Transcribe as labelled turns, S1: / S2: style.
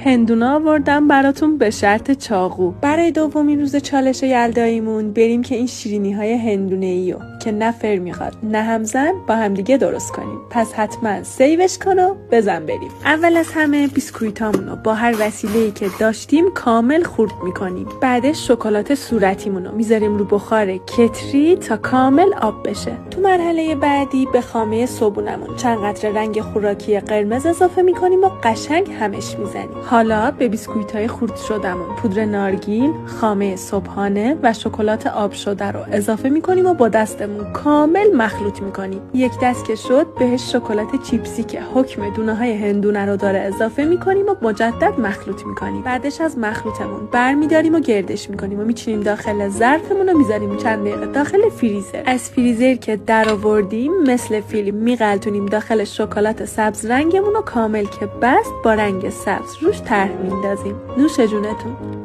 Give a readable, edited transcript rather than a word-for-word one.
S1: هندونه آوردم براتون به شرط چاقو. برای دومین روز چالش یلداییمون بریم که این شیرینی های هندونه‌ایو که نه فر میخواد نه همزن با همدیگه درست کنیم. پس حتما سیوش کن و بزن بریم. اول از همه بیسکویتامونو با هر وسیله‌ای که داشتیم کامل خورد میکنیم. بعدش شکلات صورتیمونو میذاریم رو بخار کتری تا کامل آب بشه. تو مرحله بعدی به خامه صبونمون چند قطره رنگ خوراکی قرمز اضافه میکنیم و قشنگ همش میزنیم. حالا به بیسکویت‌های خورد شدمون پودر نارگیل، خامه صبحانه و شکلات آب شده رو اضافه میکنیم و با دستمون کامل مخلوط میکنیم. یک دست که شد بهش شکلات چیپسی که حکم دونه‌های هندونه رو داره اضافه میکنیم و مجدد مخلوط میکنیم. بعدش از مخلوطمون برمی‌داریم و گردش میکنیم و میچینیم داخل ظرفمون و میذاریم چند دقیقه داخل فریزر. از فریزر که درآوردیم مثل فیلم میغلطونیم داخل شکلات سبز رنگمون و کامل که بست با رنگ سبز روش طرح میندازیم. نوش جونتون.